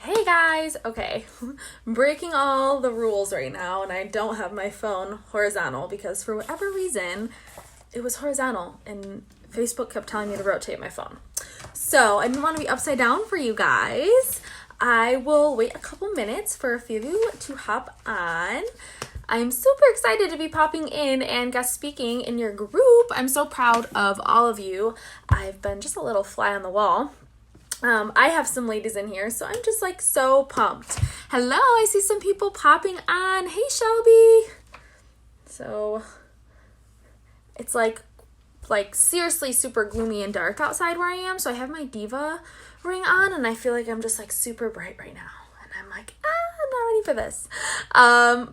Hey guys, okay, breaking all the rules right now, and I don't have my phone horizontal because for whatever reason, it was horizontal and Facebook kept telling me to rotate my phone. So I didn't want to be upside down for you guys. I will wait a couple minutes for a few of you to hop on. I'm super excited to be popping in and guest speaking in your group. I'm so proud of all of you. I've been just a little fly on the wall. I have some ladies in here, so I'm just like so pumped. Hello, I see some people popping on. Hey, Shelby. So it's like seriously super gloomy and dark outside where I am. So I have my Diva ring on and I feel like I'm just like super bright right now. And I'm like, I'm not ready for this.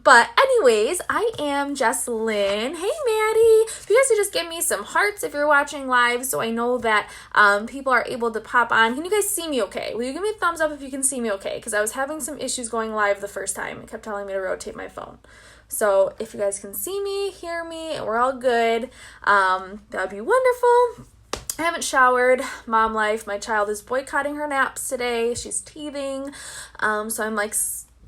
But anyways, I am Jesslyn. Hey, Maddie. If you guys could just give me some hearts if you're watching live so I know that people are able to pop on. Can you guys see me okay? Will you give me a thumbs up if you can see me okay? Because I was having some issues going live the first time. It kept telling me to rotate my phone. So if you guys can see me, hear me, and we're all good, that would be wonderful. I haven't showered. Mom life. My child is boycotting her naps today. She's teething. So I'm like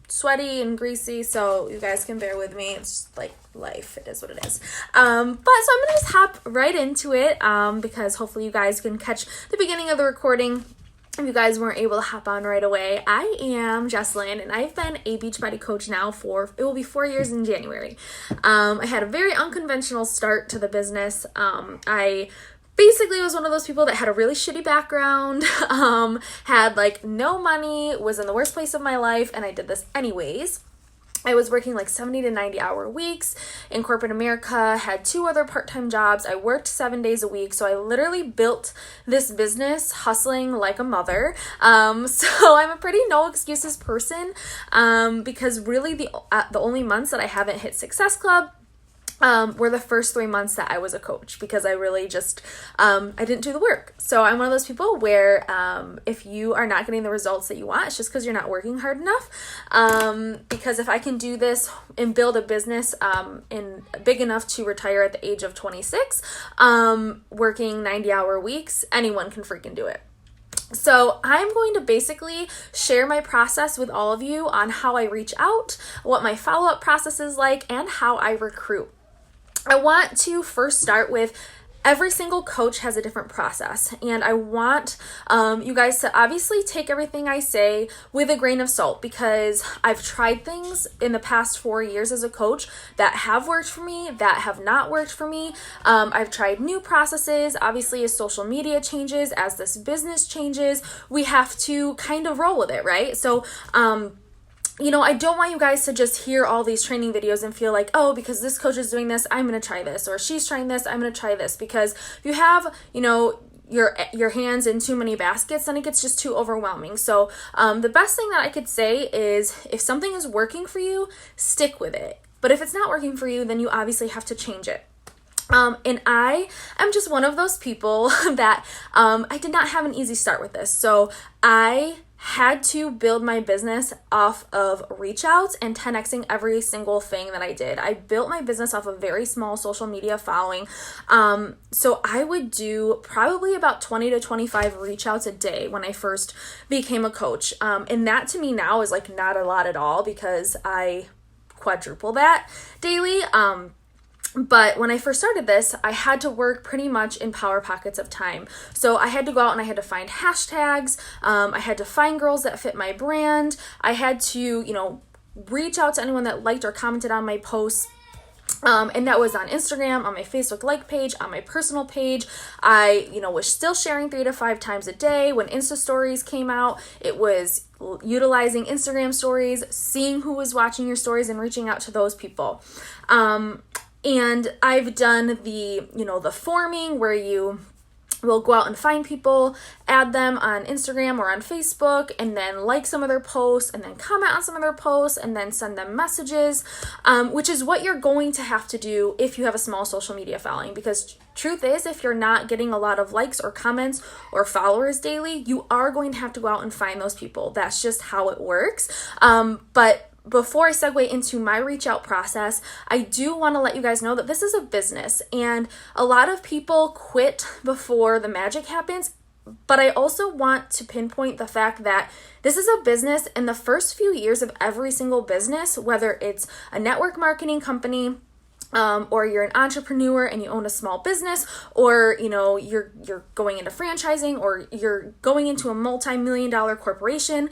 sweaty and greasy, so you guys can bear with me. It's just like life. It is what it is. But so I'm gonna just hop right into it because hopefully you guys can catch the beginning of the recording if you guys weren't able to hop on right away. I am Jesslyn, and I've been a Beachbody coach now it will be 4 years in January. I had a very unconventional start to the business. I basically was one of those people that had a really shitty background, had like no money, was in the worst place of my life, and I did this anyways. I was working like 70 to 90 hour weeks in corporate America, had 2 other part-time jobs. I worked 7 days a week. So I literally built this business hustling like a mother. So I'm a pretty no excuses person because really the only months that I haven't hit Success Club were the first 3 months that I was a coach because I really just, I didn't do the work. So I'm one of those people where if you are not getting the results that you want, it's just because you're not working hard enough. Because if I can do this and build a business in big enough to retire at the age of 26, working 90-hour weeks, anyone can freaking do it. So I'm going to basically share my process with all of you on how I reach out, what my follow-up process is like, and how I recruit. I want to first start with every single coach has a different process, and I want you guys to obviously take everything I say with a grain of salt because I've tried things in the past 4 years as a coach that have worked for me, that have not worked for me. I've tried new processes. Obviously, as social media changes, as this business changes, we have to kind of roll with it, right? So, I don't want you guys to just hear all these training videos and feel like, oh, because this coach is doing this, I'm going to try this, or she's trying this, I'm going to try this. Because if you have, your hands in too many baskets, then it gets just too overwhelming. So the best thing that I could say is if something is working for you, stick with it. But if it's not working for you, then you obviously have to change it. And I am just one of those people that I did not have an easy start with this. So I had to build my business off of reach outs and 10xing every single thing that I did. I built my business off a very small social media following. So I would do probably about 20 to 25 reach outs a day when I first became a coach. And that to me now is like not a lot at all because I quadruple that daily. But when I first started this, I had to work pretty much in power pockets of time. So I had to go out and I had to find hashtags. I had to find girls that fit my brand. I had to, reach out to anyone that liked or commented on my posts. And that was on Instagram, on my Facebook like page, on my personal page. I, was still sharing 3 to 5 times a day. When Insta stories came out, it was utilizing Instagram stories, seeing who was watching your stories and reaching out to those people. And I've done the forming where you will go out and find people, add them on Instagram or on Facebook, and then like some of their posts, and then comment on some of their posts, and then send them messages, which is what you're going to have to do if you have a small social media following. Because truth is, if you're not getting a lot of likes or comments or followers daily, you are going to have to go out and find those people. That's just how it works. But before I segue into my reach out process, I do want to let you guys know that this is a business, and a lot of people quit before the magic happens. But I also want to pinpoint the fact that this is a business, and the first few years of every single business, whether it's a network marketing company, or you're an entrepreneur and you own a small business, or you're going into franchising, or you're going into a multi-million-dollar corporation,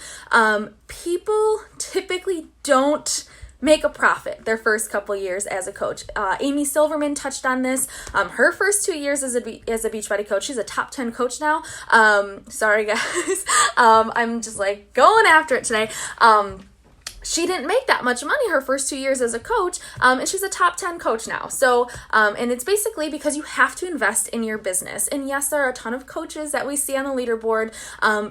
people typically don't make a profit their first couple years as a coach. Amy Silverman touched on this. Her first 2 years as a Beachbody coach, she's a top 10 coach now. Sorry guys, I'm just like going after it today. She didn't make that much money her first 2 years as a coach, and she's a top 10 coach now. So, and it's basically because you have to invest in your business. And yes, there are a ton of coaches that we see on the leaderboard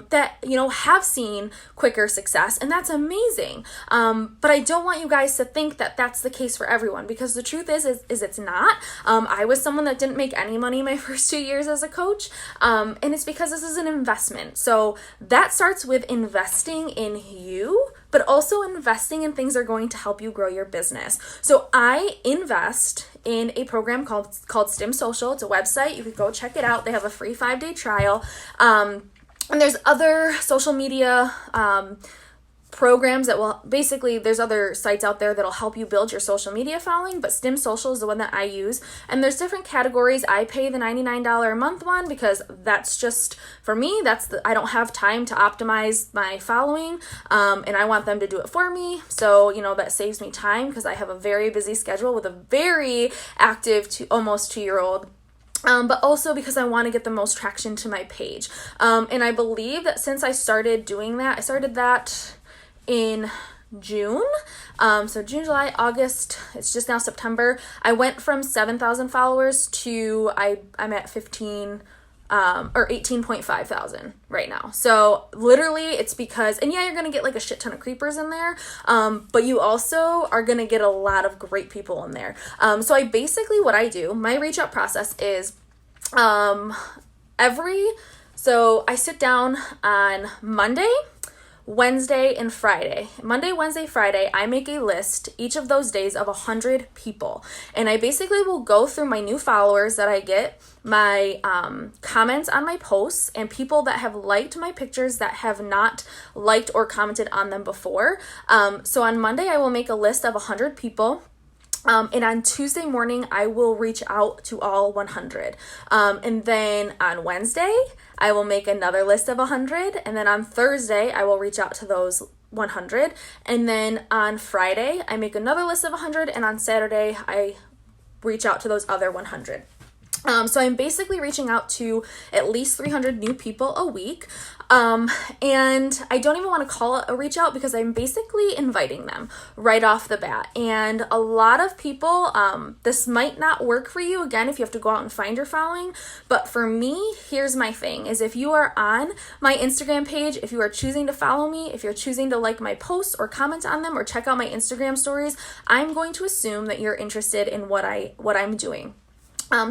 that, have seen quicker success, and that's amazing. But I don't want you guys to think that that's the case for everyone, because the truth is it's not. I was someone that didn't make any money my first 2 years as a coach, and it's because this is an investment. So that starts with investing in you, but also investing in things that are going to help you grow your business. So I invest in a program called Stim Social. It's a website. You can go check it out. They have a free 5-day trial. And there's other social media programs that will there's other sites out there that'll help you build your social media following, but Stim Social is the one that I use. And there's different categories. I pay the $99 a month one because that's just, for me, I don't have time to optimize my following, and I want them to do it for me. So, that saves me time because I have a very busy schedule with a very active almost 2-year-old. But also because I want to get the most traction to my page. And I believe that since I started doing that, I started that in June. So June, July, August, it's just now September. I went from 7,000 followers to I'm at 18.5 thousand right now. So literally it's because, and yeah, you're going to get like a shit ton of creepers in there. But you also are going to get a lot of great people in there. So what I do, my reach out process is, so I sit down on Monday, Wednesday, and Friday. Monday, Wednesday, Friday, I make a list each of those days of 100 people. And I basically will go through my new followers that I get, my comments on my posts, and people that have liked my pictures that have not liked or commented on them before. So on Monday, I will make a list of 100 people. And on Tuesday morning, I will reach out to all 100. And then on Wednesday, I will make another list of 100. And then on Thursday, I will reach out to those 100. And then on Friday, I make another list of 100. And on Saturday, I reach out to those other 100. So I'm basically reaching out to at least 300 new people a week. And I don't even want to call it a reach out because I'm basically inviting them right off the bat. And a lot of people, this might not work for you, again, if you have to go out and find your following. But for me, here's my thing, is if you are on my Instagram page, if you are choosing to follow me, if you're choosing to like my posts or comment on them or check out my Instagram stories, I'm going to assume that you're interested in what I'm doing.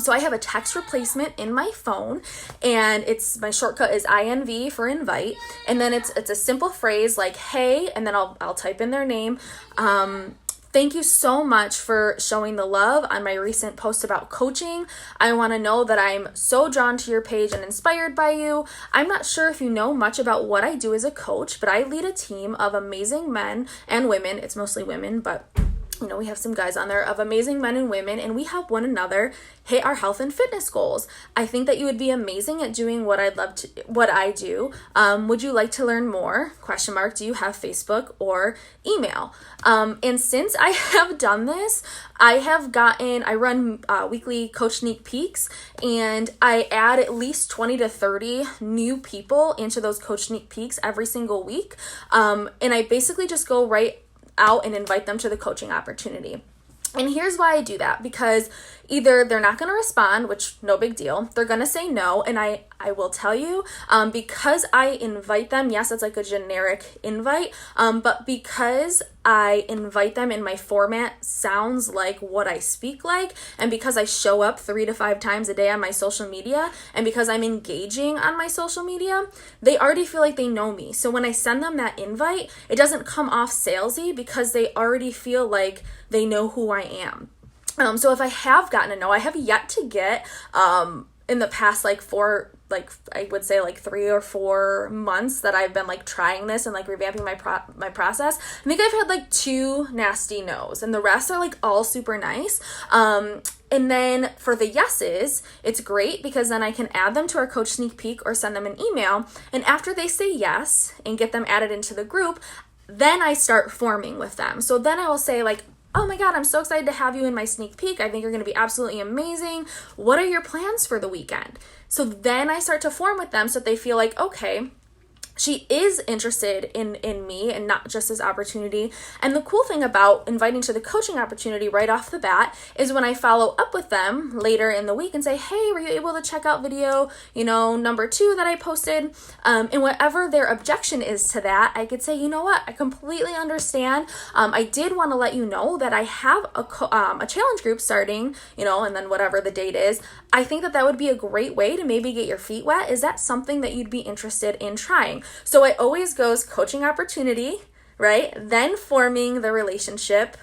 So I have a text replacement in my phone, and my shortcut is INV for invite, and then it's a simple phrase like, hey, and then I'll type in their name. Thank you so much for showing the love on my recent post about coaching. I want to know that I'm so drawn to your page and inspired by you. I'm not sure if you know much about what I do as a coach, but I lead a team of amazing men and women. It's mostly women, but we have some guys on there, of amazing men and women, and we help one another hit our health and fitness goals. I think that you would be amazing at doing what I do. Would you like to learn more? ? Do you have Facebook or email? And since I have done this, I run weekly Coach Sneak Peeks, and I add at least 20 to 30 new people into those Coach Sneak Peeks every single week. And I basically just go right out and invite them to the coaching opportunity. And here's why I do that, because either they're not going to respond, which no big deal, they're going to say no, and I will tell you, because I invite them, yes, it's like a generic invite, but because I invite them and my format sounds like what I speak like, and because I show up 3 to 5 times a day on my social media, and because I'm engaging on my social media, they already feel like they know me. So when I send them that invite, it doesn't come off salesy because they already feel like they know who I am. So if I have gotten to know, I have yet to get, in the past like 4 like I would say like 3 or 4 months that I've been like trying this and like revamping my process. I think I've had like 2 nasty no's, and the rest are like all super nice. And then for the yeses, it's great because then I can add them to our coach sneak peek or send them an email. And after they say yes and get them added into the group, then I start forming with them. So then I will say like, oh my God, I'm so excited to have you in my sneak peek. I think you're going to be absolutely amazing. What are your plans for the weekend? So then I start to form with them so that they feel like, okay, she is interested in me and not just this opportunity. And the cool thing about inviting to the coaching opportunity right off the bat is when I follow up with them later in the week and say, hey, were you able to check out video, number 2 that I posted? And whatever their objection is to that, I could say, you know what, I completely understand. I did want to let you know that I have a challenge group starting, and then whatever the date is. I think that would be a great way to maybe get your feet wet. Is that something that you'd be interested in trying? So it always goes coaching opportunity, right? Then forming the relationship,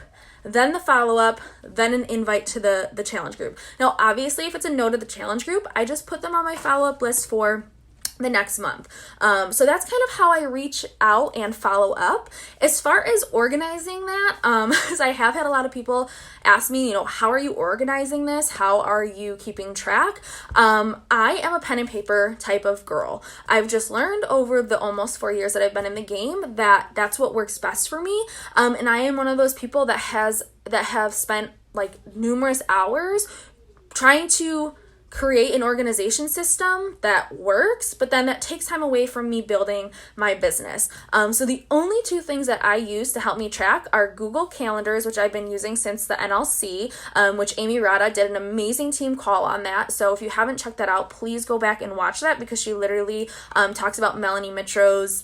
then the follow-up, then an invite to the challenge group. Now, obviously, if it's a no to the challenge group, I just put them on my follow-up list for the next month. So that's kind of how I reach out and follow up. As far as organizing that, because I have had a lot of people ask me, how are you organizing this? How are you keeping track? I am a pen and paper type of girl. I've just learned over the almost 4 years that I've been in the game that that's what works best for me. And I am one of those people that have spent like numerous hours trying to create an organization system that works, but then that takes time away from me building my business. So the only 2 things that I use to help me track are Google Calendars, which I've been using since the NLC, which Amy Rada did an amazing team call on that. So if you haven't checked that out, please go back and watch that because she literally talks about Melanie Mitro's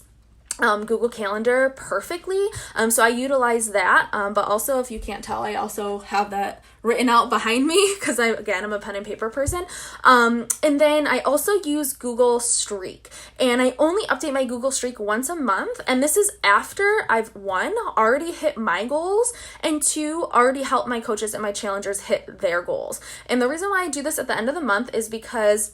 Google Calendar perfectly. So I utilize that. But also, if you can't tell, I also have that written out behind me because I'm a pen and paper person. And then I also use Google Streak, and I only update my Google Streak once a month. And this is after I've 1, already hit my goals, and 2, already helped my coaches and my challengers hit their goals. And the reason why I do this at the end of the month is because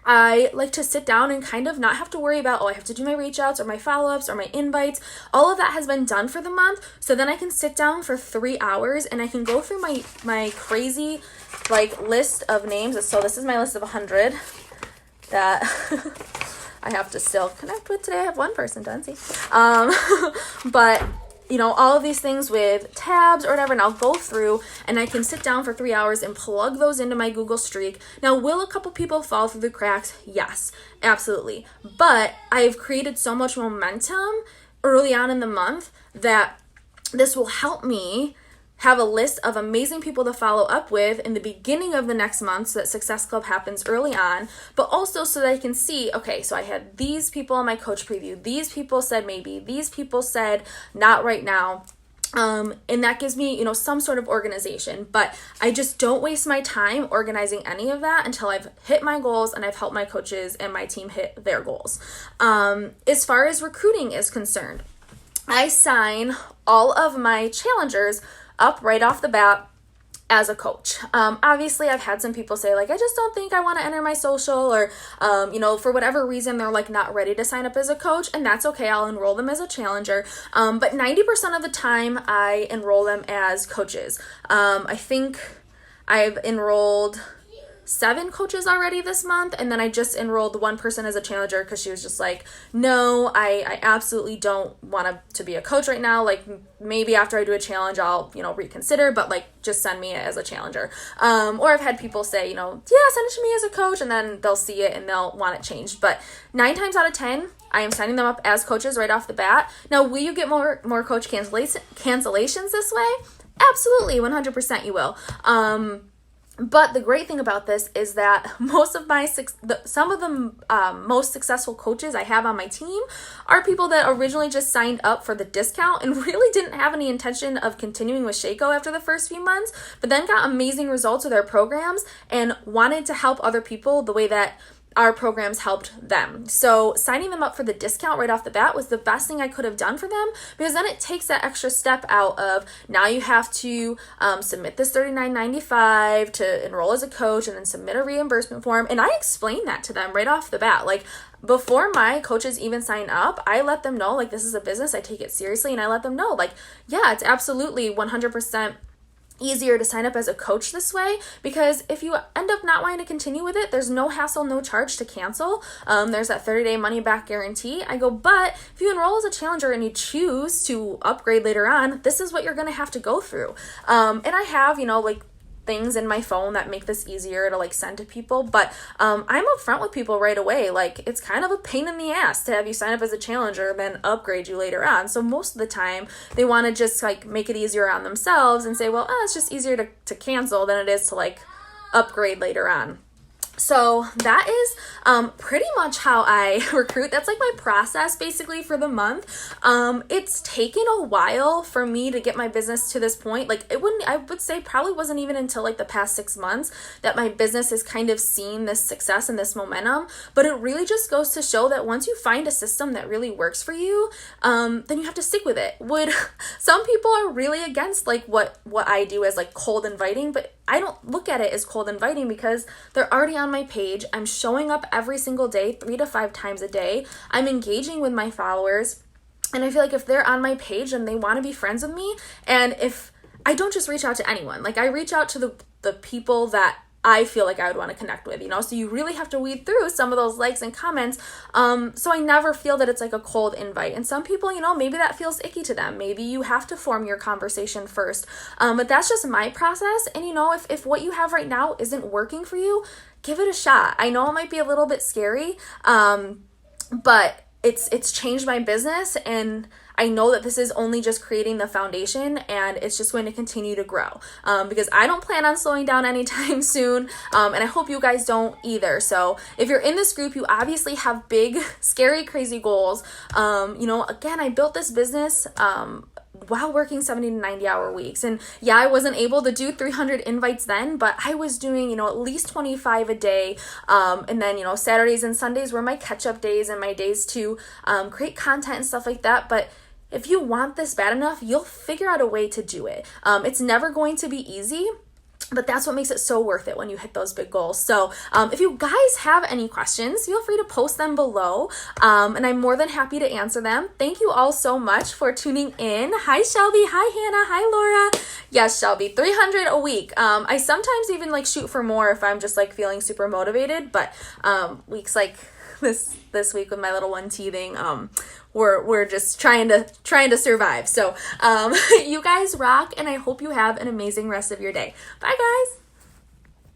I like to sit down and kind of not have to worry about, I have to do my reach outs or my follow-ups or my invites. All of that has been done for the month. So then I can sit down for 3 hours and I can go through my crazy list of names. So this is my list of 100 that I have to still connect with today. I have 1 person done, see? But all of these things with tabs or whatever, and I'll go through and I can sit down for 3 hours and plug those into my Google Streak. Now, will a couple people fall through the cracks? Yes, absolutely. But I've created so much momentum early on in the month that this will help me have a list of amazing people to follow up with in the beginning of the next month so that Success Club happens early on, but also so that I can see, okay, so I had these people on my coach preview, these people said maybe, these people said not right now. And that gives me, some sort of organization, but I just don't waste my time organizing any of that until I've hit my goals and I've helped my coaches and my team hit their goals. As far as recruiting is concerned, I sign all of my challengers up right off the bat as a coach. Obviously, I've had some people say, I just don't think I want to enter my social, or, for whatever reason, they're not ready to sign up as a coach, and that's okay. I'll enroll them as a challenger. But 90% of the time, I enroll them as coaches. I think I've enrolled 7 coaches already this month, and then I just enrolled 1 person as a challenger because she was just like, no, I absolutely don't want to be a coach right now. Maybe after I do a challenge, I'll, reconsider, but just send me as a challenger. Or I've had people say, yeah, send it to me as a coach, and then they'll see it and they'll want it changed. But 9 times out of 10, I am signing them up as coaches right off the bat. Now, will you get more coach cancellations this way? Absolutely, 100% you will. But the great thing about this is that some of the most successful coaches I have on my team are people that originally just signed up for the discount and really didn't have any intention of continuing with Shaco after the first few months, but then got amazing results with their programs and wanted to help other people the way that our programs helped them. So signing them up for the discount right off the bat was the best thing I could have done for them, because then it takes that extra step out of, now you have to submit this $39.95 to enroll as a coach and then submit a reimbursement form. And I explained that to them right off the bat. Like, before my coaches even sign up, I let them know, like, this is a business, I take it seriously, and I let them know, like, yeah, it's absolutely 100% easier to sign up as a coach this way, because if you end up not wanting to continue with it, there's no hassle, no charge to cancel. There's that 30-day money back guarantee. I go, but if you enroll as a challenger and you choose to upgrade later on, this is what you're going to have to go through. And I have, like, things in my phone that make this easier to like send to people, but I'm upfront with people right away. Like, it's kind of a pain in the ass to have you sign up as a challenger then upgrade you later on. So most of the time they want to just like make it easier on themselves and say, well, it's just easier to cancel than it is to like upgrade later on. So that is pretty much how I recruit. That's like my process basically for the month. It's taken a while for me to get my business to this point. Like, I would say probably wasn't even until like the past 6 months that my business has kind of seen this success and this momentum. But it really just goes to show that once you find a system that really works for you, then you have to stick with it. Some people are really against like what I do as like cold inviting, but I don't look at it as cold inviting because they're already on my page. I'm showing up every single day, 3 to 5 times a day. I'm engaging with my followers. And I feel like if they're on my page and they want to be friends with me, and if I don't just reach out to anyone, like I reach out to the people that I feel like I would want to connect with, so you really have to weed through some of those likes and comments. So I never feel that it's like a cold invite. And some people, maybe that feels icky to them. Maybe you have to form your conversation first. But that's just my process. And if what you have right now isn't working for you, give it a shot. I know it might be a little bit scary, but it's changed my business, and I know that this is only just creating the foundation, and it's just going to continue to grow because I don't plan on slowing down anytime soon, and I hope you guys don't either. So if you're in this group, you obviously have big, scary, crazy goals. Again, I built this business while working 70 to 90 hour weeks. And yeah, I wasn't able to do 300 invites then, but I was doing, at least 25 a day. And then, Saturdays and Sundays were my catch up days and my days to create content and stuff like that. But if you want this bad enough, you'll figure out a way to do it. It's never going to be easy, but that's what makes it so worth it when you hit those big goals. So if you guys have any questions, feel free to post them below, and I'm more than happy to answer them. Thank you all so much for tuning in. Hi, Shelby. Hi, Hannah. Hi, Laura. Yes, Shelby, 300 a week. I sometimes even like shoot for more if I'm just like feeling super motivated, but weeks like this week with my little one teething, we're just trying to survive. So you guys rock, and I hope you have an amazing rest of your day. Bye, guys.